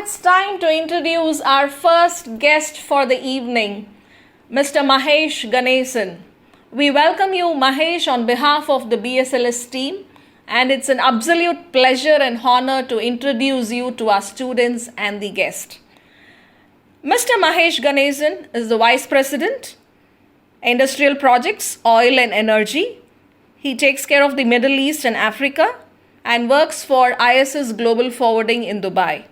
it's time to introduce our first guest for the evening, Mr. Mahesh Ganesan. We welcome you, Mahesh, on behalf of the BSLS team, and it's an absolute pleasure and honor to introduce you to our students and the guest. Mr. Mahesh Ganesan is the Vice President, Industrial Projects, Oil and Energy. He takes care of the Middle East and Africa and works for ISS Global Forwarding in Dubai.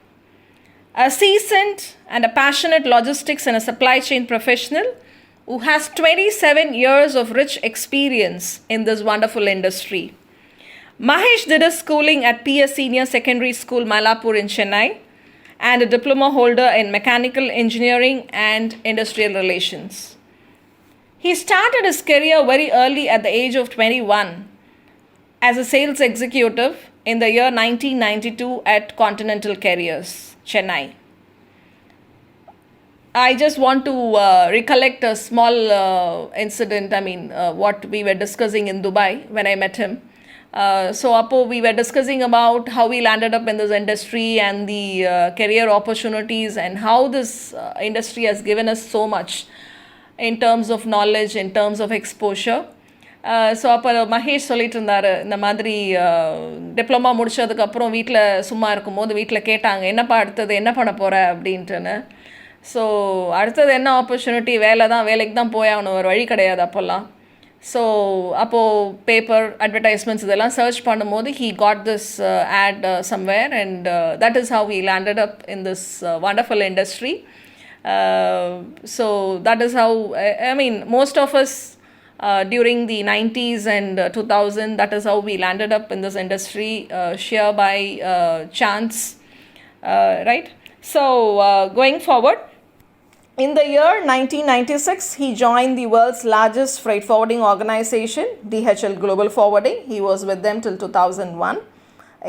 A seasoned and a passionate logistics and a supply chain professional who has 27 years of rich experience in this wonderful industry. Mahesh did his schooling at PS Senior Secondary School, Malapur in Chennai, and a diploma holder in mechanical engineering and industrial relations. He started his career very early at the age of 21 as a sales executive in the year 1992 at Continental Carriers, Chennai. I just want to recollect a small incident, what we were discussing in Dubai when I met him. So we were discussing about how we landed up in this industry and the career opportunities and how this industry has given us so much in terms of knowledge, in terms of exposure. So அப்போ மகேஷ் சொல்லிட்டு இருந்தார், இந்த மாதிரி diploma முடித்ததுக்கப்புறம் வீட்டில் சும்மா இருக்கும்போது வீட்டில் கேட்டாங்க, என்னப்பா அடுத்தது என்ன பண்ண போகிற அப்படின்ட்டுன்னு. ஸோ அடுத்தது என்ன ஆப்பர்ச்சுனிட்டி, வேலைக்கு தான் போயாகணும், ஒரு வழி கிடையாது அப்போல்லாம். ஸோ அப்போது பேப்பர் அட்வர்டைஸ்மெண்ட்ஸ் இதெல்லாம் சர்ச் பண்ணும்போது he got this ad somewhere and that is how he landed up in this wonderful industry. So that is how, most of us during the 90s and 2000, that is how we landed up in this industry, sheer by chance, right? So going forward, in the year 1996, he joined the world's largest freight forwarding organization, DHL Global Forwarding. He was with them till 2001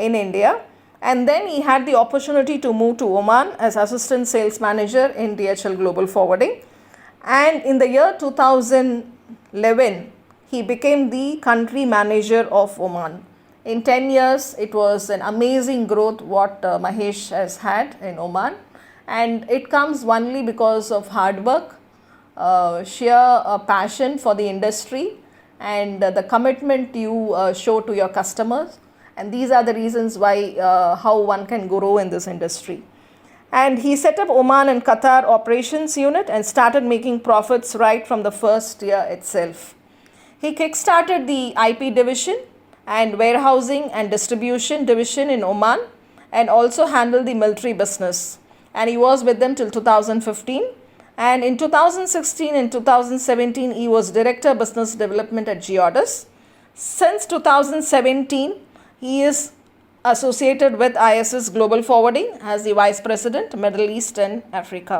in India. And then he had the opportunity to move to Oman as assistant sales manager in DHL Global Forwarding. And in the year 2011, he became the country manager of Oman. In 10 years, it was an amazing growth what Mahesh has had in Oman. And it comes only because of hard work, sheer passion for the industry, and the commitment you show to your customers. And these are the reasons why how one can grow in this industry. And he set up Oman and Qatar operations unit and started making profits right from the first year itself. He kickstarted the IP division and warehousing and distribution division in Oman, and also handled the military business. And he was with them till 2015. And in 2016 and 2017, he was Director Business Development at Geodis. Since 2017, he is associated with ISS Global Forwarding as the Vice President, Middle East and Africa.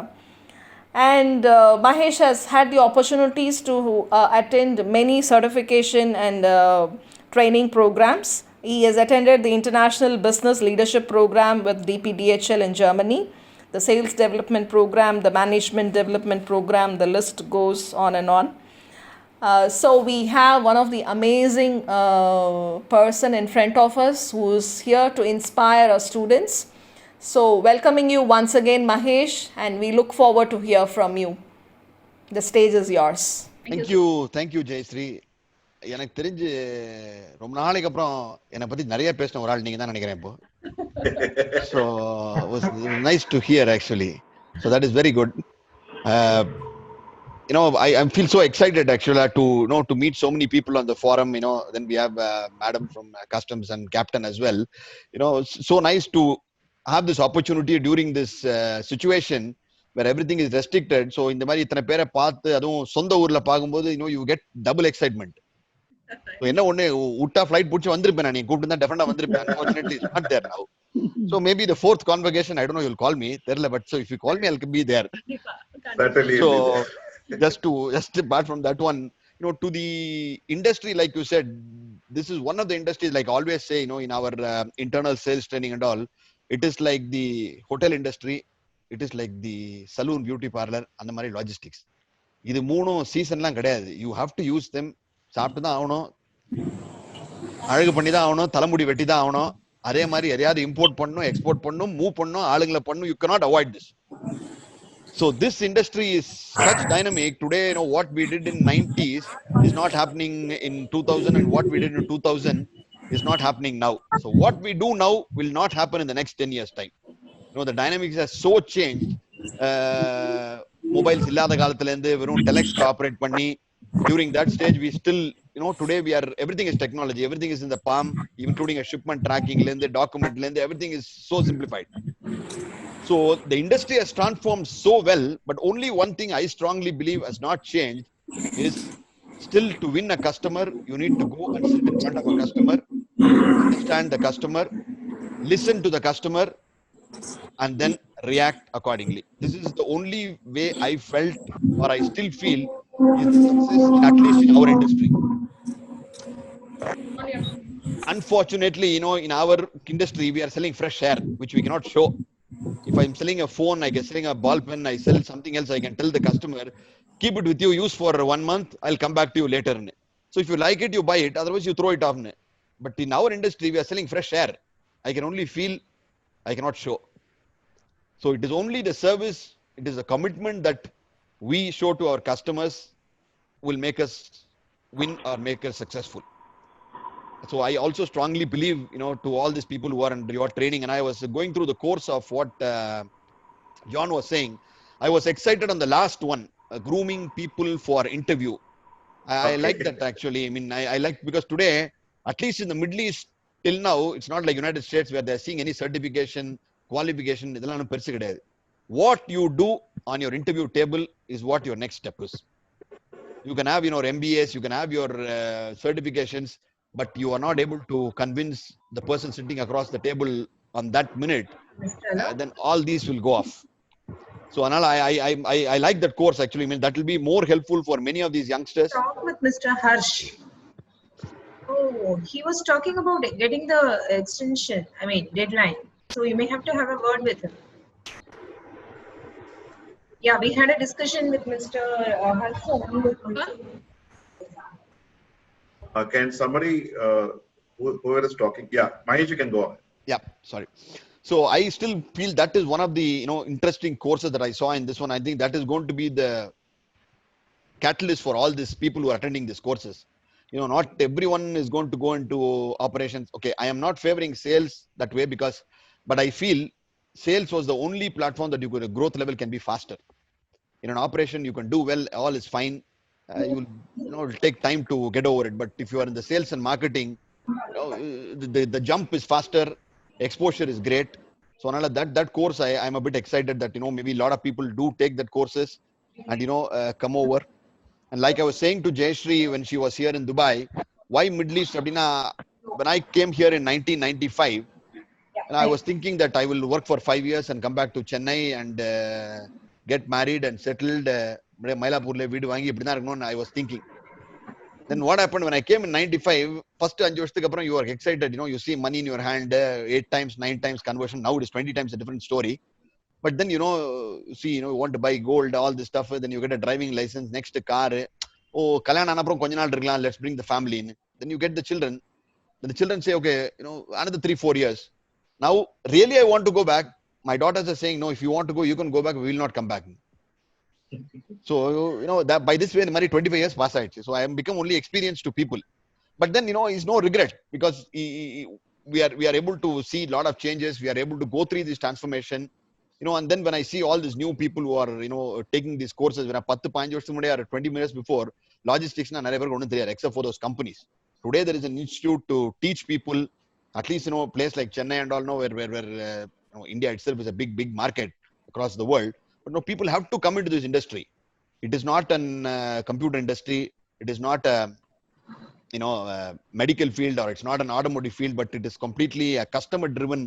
And Mahesh has had the opportunities to attend many certification and training programs. He has attended the International Business Leadership Program with DPDHL in Germany, the Sales Development Program, the Management Development Program, the list goes on and on. So we have one of the amazing person in front of us who is here to inspire our students. So welcoming you once again, Mahesh, and we look forward to hear from you. The stage is yours. Thank you, Jayashree. எனக்கு தெரிஞ்சு ரொம்ப நாளைக்கு அப்புறம் என்னை பத்தி நிறைய பேசின ஒரு ஆள் நீங்க தான் நினைக்கிறேன் இப்போ. So it was nice to hear actually. So that is very good. I feel so excited actually to meet so many people on the forum. Then we have Madam from Customs and Captain as well. It's so nice to have this opportunity during this situation where everything is restricted. So இந்த மாதிரி இத்தனை பேரை பார்த்து அதுவும் சொந்த ஊர்ல பார்க்கும்போது you get double excitement. என்ன ஒண்ணு உட்டா ஃளைட் புடிச்சு வந்திருப்பேன், நான் நீ கூப்பிட்டு தான் டெஃபினட்டா வந்திருப்பேன். Unfortunately it's not there now. So maybe the fourth convocation, I don't know, you'll call me தெரியல, but so if you call me I'll be there. So just apart from that one, to the industry, like you said, this is one of the industries, like I always say, in our internal sales training and all, it is like the hotel industry, it is like the saloon, beauty parlor, and the மாதிரி logistics. இது மூணும் சீசன்லாம் கிடையாது. You have to use them. சாப்பிட்டு தான் ஆகணும், அழகு பண்ணி தான் ஆகணும், தலைமுடி வெட்டி தான் ஆகணும். அதே மாதிரி எதையாவது இம்போர்ட் பண்ணும், எக்ஸ்போர்ட் பண்ணும், மூவ் பண்ணும், ஆளுங்களை பண்ணும். You cannot avoid this. So this industry is such dynamic today. What we did in 90s is not happening in 2000, and what we did in 2000 is not happening now. So what we do now will not happen in the next 10 years time. The dynamics has so changed. Mobiles இல்லாத காலத்துல இருந்து வெறும் telex operate பண்ணி during that stage we still today we are everything is technology, everything is in the palm, including a shipment tracking la irundhu document la irundhu everything is so simplified. So the industry has transformed so well, but only one thing I strongly believe has not changed is still to win a customer, you need to go and sit in front of a customer, understand the customer, listen to the customer, and then react accordingly. This is the only way I felt, or I still feel, is the success in at least in our industry. Unfortunately, in our industry, we are selling fresh air, which we cannot show. If I'm selling a phone, I can selling a ball pen, I sell something else, I can tell the customer, keep it with you, use for 1 month, I'll come back to you later. So if you like it, you buy it, otherwise you throw it off. But in our industry, we are selling fresh air. I can only feel, I cannot show. So it is only the service, it is a commitment that we show to our customers will make us win or make us successful. So I also strongly believe, to all these people who are under your training, and I was going through the course of what John was saying. I was excited on the last one, grooming people for interview. I like that actually. I mean, I like, because today, at least in the Middle East, till now, it's not like United States where they're seeing any certification, qualification. What you do on your interview table is what your next step is. You can have your MBAs, you can have your certifications, but you are not able to convince the person sitting across the table on that minute, then all these will go off. So Anal, I like that course actually. I mean, that will be more helpful for many of these youngsters. Talk with Mr. Harsh. Oh, he was talking about getting the extension, deadline. So you may have to have a word with him. Yeah, we had a discussion with Mr. Harsh. Can somebody, whoever is talking, yeah, Mahesh, you can go on. Yeah, sorry. So I still feel that is one of the interesting courses that I saw in this one. I think that is going to be the catalyst for all these people who are attending these courses. Not everyone is going to go into operations. Okay, I am not favoring sales that way, but I feel sales was the only platform that you could, growth level can be faster. In an operation, you can do well, all is fine. It'll take time to get over it. But if you are in the sales and marketing, the jump is faster, exposure is great. So that course, I'm a bit excited that maybe a lot of people do take that courses and come over. And like I was saying to Jayashree when she was here in Dubai, why Middle East? When I came here in 1995, and I was thinking that I will work for 5 years and come back to Chennai and get married and settled. I was thinking. Then what happened when I came in 95, first 5 வருஷத்துக்கு அப்புறம் you are excited, you see money in your hand, 8 times, 9 times conversion. Now it is 20 times a different story. But then, you want to buy gold, all this stuff, then you get a driving license, next car. Oh, kalyan anaprom konja naal irukkalam, let's bring the family in. Then you get the children. Then the children say, okay, another 3-4 years. Now, really, I want to go back. My daughters are saying, no, if you want to go, you can go back. We will not come back. So, that by this way, the 25 years pass out. So I am become only experienced to people. But then, it's no regret, because we are able to see a lot of changes. We are able to go through this transformation. And then when I see all these new people who are, taking these courses, when I 10-15 years or 20 minutes before, logistics na nare peru theriyadhu except for those companies. Today there is an institute to teach people, at least a place like Chennai and all, where India itself is a big market across the world. But people have to come into this industry. It is not an computer industry. It is not a medical field, or it's not an automotive field, but it is completely a customer driven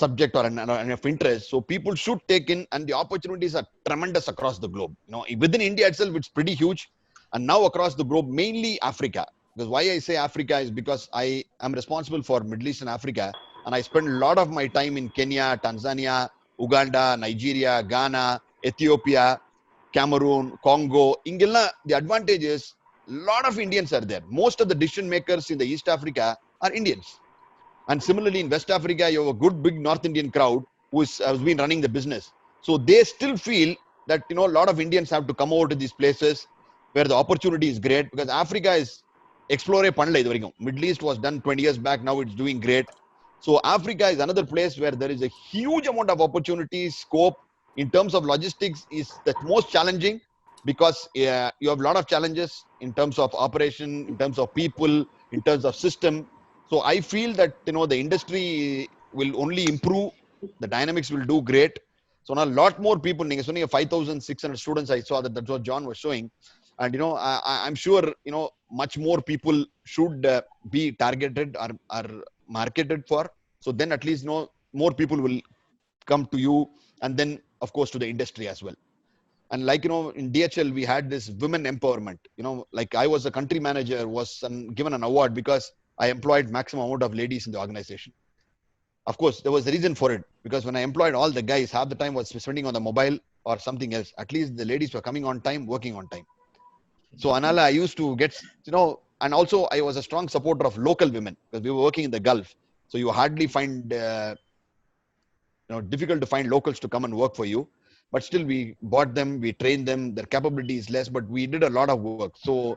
subject or an of interest. So people should take in, and the opportunities are tremendous across the globe. Within India itself, it's pretty huge, and now across the globe, mainly Africa. Because why I say Africa is because I am responsible for Middle East and Africa, and I spend a lot of my time in Kenya, Tanzania, Uganda, Nigeria, Ghana, Ethiopia, Cameroon, Congo. Ingella, the advantage is a lot of Indians are there. Most of the decision makers in the East Africa are Indians. And similarly, in West Africa, you have a good big North Indian crowd has been running the business. So they still feel that a lot of Indians have to come over to these places where the opportunity is great, because Africa is explore panla idu varaikum. Middle East was done 20 years back. Now it's doing great. So Africa is another place where there is a huge amount of opportunity, scope. In terms of logistics, is the most challenging, because you have a lot of challenges in terms of operation, in terms of people, in terms of system. So I feel that the industry will only improve. The dynamics will do great. So now a lot more people. It's only 5,600 students. I saw that's what John was showing, and I'm sure much more people should be targeted or marketed for. So then at least more people will come to you, and then of course to the industry as well. And like in DHL we had this women empowerment. Like I was a country manager, was given an award because I employed maximum amount of ladies in the organization. Of course there was a reason for it, because when I employed all the guys, half the time was spending on the mobile or something else. At least the ladies were coming on time, working on time. So Anala, I used to get and also I was a strong supporter of local women, because we were working in the Gulf. So you hardly find difficult to find locals to come and work for you. But still we bought them, we trained them. Their capability is less, but we did a lot of work. So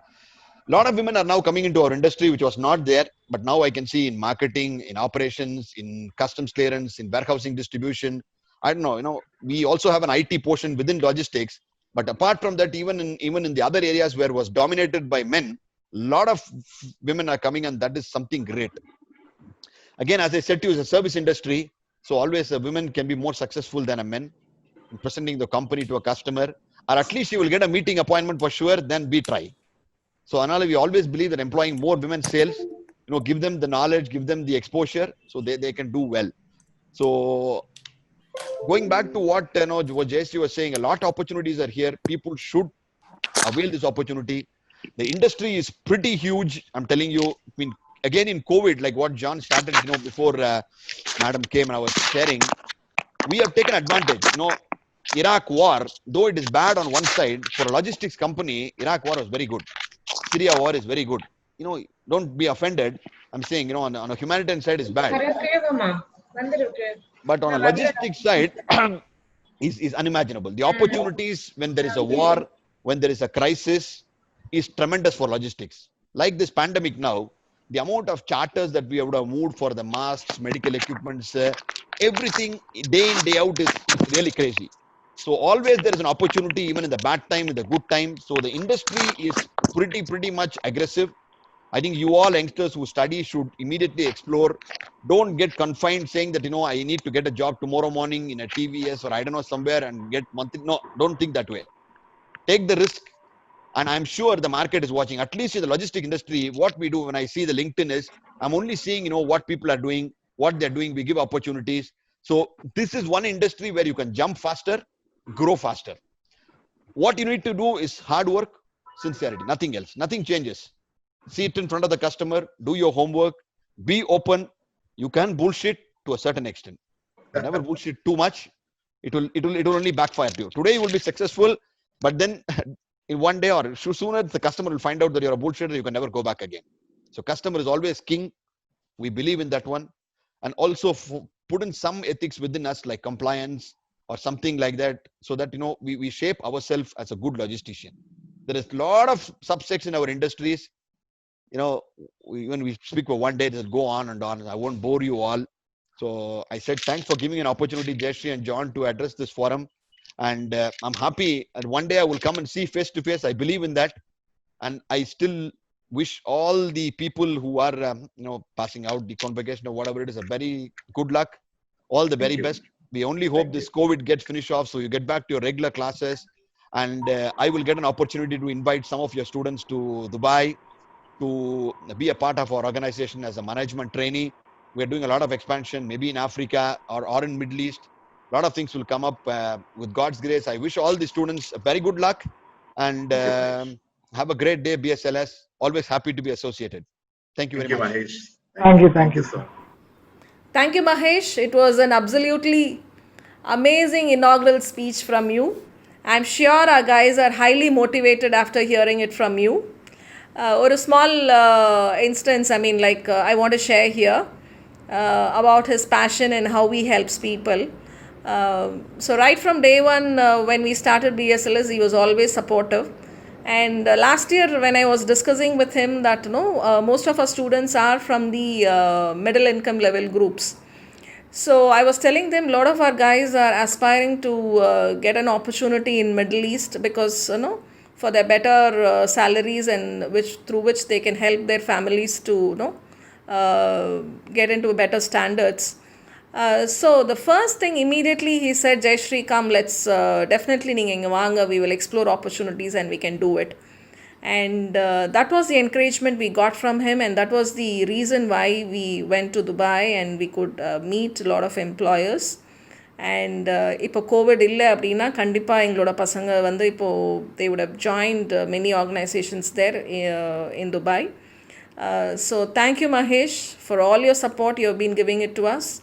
a lot of women are now coming into our industry, which was not there. But now I can see in marketing, in operations, in customs clearance, in warehousing distribution. I don't know, we also have an IT portion within logistics. But apart from that, even in the other areas where it was dominated by men, a lot of women are coming, and that is something great. Again, as I said to you, it's a service industry. So always a women can be more successful than a man in presenting the company to a customer, or at least you will get a meeting appointment for sure. Then we try. So Anala, we always believe that employing more women sales, give them the knowledge, give them the exposure, so they can do well. So going back to what what JSG was saying, a lot of opportunities are here. People should avail this opportunity. The industry is pretty huge. I'm telling you. I mean, again in COVID, like what John started, before Madam came and I was sharing, we have taken advantage. Iraq war, though it is bad on one side, for a logistics company, Iraq war was very good. Syria war is very good. Don't be offended. I'm saying, on a humanitarian side is bad. But on a logistics side, is unimaginable. The opportunities when there is a war, when there is a crisis, is tremendous for logistics. Like this pandemic now, the amount of charters that we would have moved for the masks, medical equipments, everything day in, day out is really crazy. So always there is an opportunity, even in the bad time, in the good time. So the industry is pretty much aggressive. I think you all youngsters who study should immediately explore. Don't get confined saying that, I need to get a job tomorrow morning in a TVS or I don't know somewhere and get monthly. No, don't think that way. Take the risk. And I'm sure the market is watching. At least in the logistic industry, what we do when I see the LinkedIn is, I'm only seeing, what people are doing, what they're doing. We give opportunities. So this is one industry where you can jump faster, grow faster. What you need to do is hard work, sincerity, nothing else. Nothing changes. See it in front of the customer, do your homework, be open. You can bullshit to a certain extent. You never bullshit too much. It will only backfire to you. Today you will be successful, but then in one day or sooner, the customer will find out that you're a bullshitter. You can never go back again. So customer is always king. We believe in that one. And also put in some ethics within us, like compliance or something like that, so that, we shape ourselves as a good logistician. There is a lot of subsects in our industries. When we speak for one day, it'll go on and on. I won't bore you all. So I said, thanks for giving an opportunity, Jayashree and John, to address this forum. And I'm happy. And one day I will come and see face to face. I believe in that. And I still wish all the people who are, passing out the convocation or whatever it is, a very good luck. All the very best. We only hope this COVID gets finished off so you get back to your regular classes. And I will get an opportunity to invite some of your students to Dubai to be a part of our organization as a management trainee. We're doing a lot of expansion, maybe in Africa or in Middle East. A lot of things will come up with God's grace. I wish all the students a very good luck and have a great day, BSLS. Always happy to be associated. Thank you very much. Mahesh. Thank you, sir. Thank you, Mahesh. It was an absolutely amazing inaugural speech from you. I'm sure our guys are highly motivated after hearing it from you. Or a small instance, I want to share here. about his passion and how he helps people. So right from day one, when we started BSLS, he was always supportive. And last year, when I was discussing with him that most of our students are from the middle income level groups. So I was telling them a lot of our guys are aspiring to get an opportunity in Middle East because for their better salaries and through which they can help their families to get into better standards. So the first thing immediately he said, Jai Shri, come, let's definitely neenga inga vaanga, we will explore opportunities and we can do it. And that was the encouragement we got from him, and that was the reason why we went to Dubai and we could meet a lot of employers. And இப்போ Covid இல்லை அப்படின்னா கண்டிப்பாக எங்களோட பசங்க வந்து இப்போது they would have joined many organizations there in Dubai. So thank you, Mahesh, for all your support you have been giving it to us.